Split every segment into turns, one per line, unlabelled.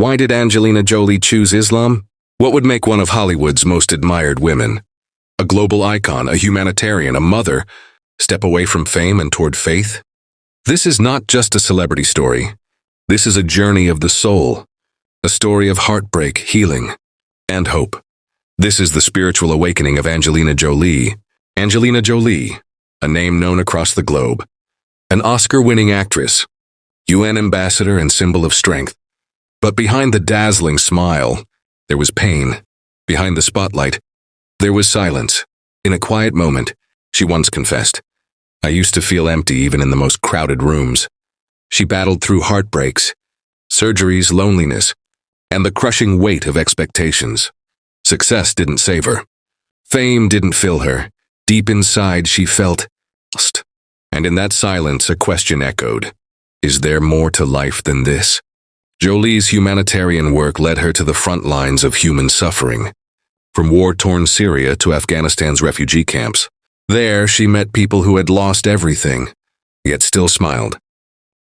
Why did Angelina Jolie choose Islam? What would make one of Hollywood's most admired women? A global icon, a humanitarian, a mother, step away from fame and toward faith? This is not just a celebrity story. This is a journey of the soul, a story of heartbreak, healing, and hope. This is the spiritual awakening of Angelina Jolie. Angelina Jolie, a name known across the globe. An Oscar-winning actress, UN ambassador and symbol of strength. But behind the dazzling smile, there was pain. Behind the spotlight, there was silence. In a quiet moment, she once confessed, "I used to feel empty even in the most crowded rooms." She battled through heartbreaks, surgeries, loneliness, and the crushing weight of expectations. Success didn't save her. Fame didn't fill her. Deep inside, she felt lost. And in that silence, a question echoed. Is there more to life than this? Jolie's humanitarian work led her to the front lines of human suffering. From war-torn Syria to Afghanistan's refugee camps. There, she met people who had lost everything, yet still smiled.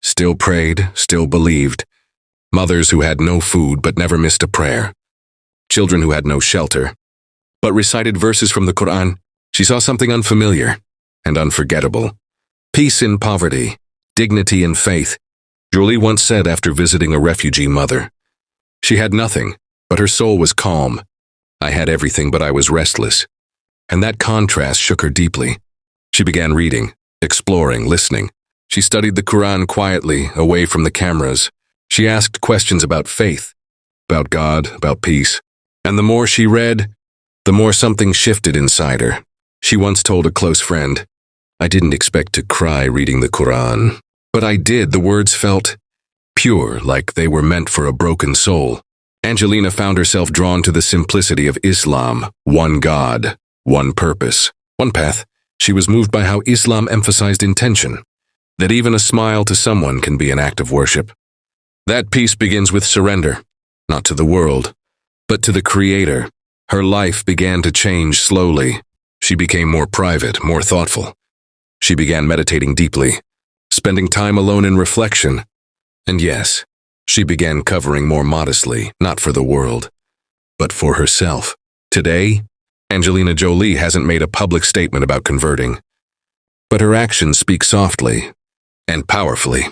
Still prayed, still believed. Mothers who had no food but never missed a prayer. Children who had no shelter, but recited verses from the Quran. She saw something unfamiliar and unforgettable. Peace in poverty, dignity in faith. Jolie once said after visiting a refugee mother, she had nothing, but her soul was calm. I had everything, but I was restless. And that contrast shook her deeply. She began reading, exploring, listening. She studied the Quran quietly, away from the cameras. She asked questions about faith, about God, about peace. And the more she read, the more something shifted inside her. She once told a close friend, I didn't expect to cry reading the Quran, but I did. The words felt pure, like they were meant for a broken soul. Angelina found herself drawn to the simplicity of Islam, one God, one purpose, one path. She was moved by how Islam emphasized intention, that even a smile to someone can be an act of worship. That peace begins with surrender, not to the world, but to the Creator. Her life began to change slowly. She became more private, more thoughtful. She began meditating deeply, spending time alone in reflection. And yes, she began covering more modestly, not for the world, but for herself. Today, Angelina Jolie hasn't made a public statement about converting, but her actions speak softly and powerfully.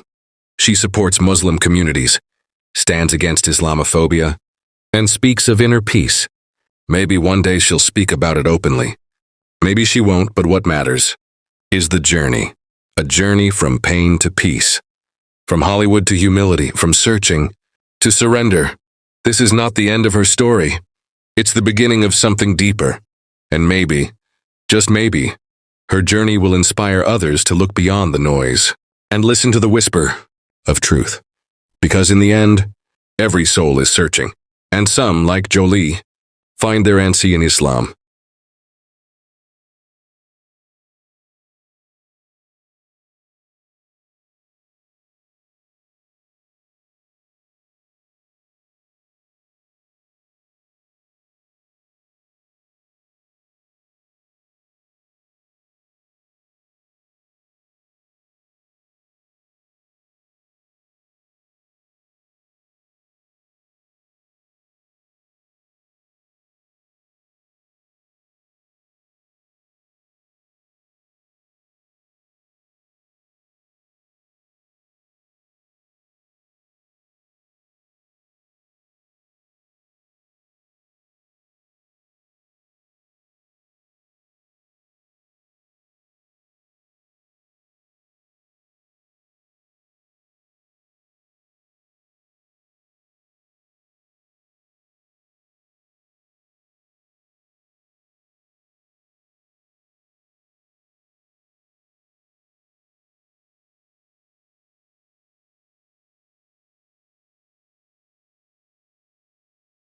She supports Muslim communities, stands against Islamophobia, and speaks of inner peace. Maybe one day she'll speak about it openly. Maybe she won't, but what matters is the journey. A journey from pain to peace. From Hollywood to humility, from searching to surrender. This is not the end of her story. It's the beginning of something deeper. And maybe, just maybe, her journey will inspire others to look beyond the noise and listen to the whisper of truth. Because in the end, every soul is searching. And some, like Jolie, find their answer in Islam.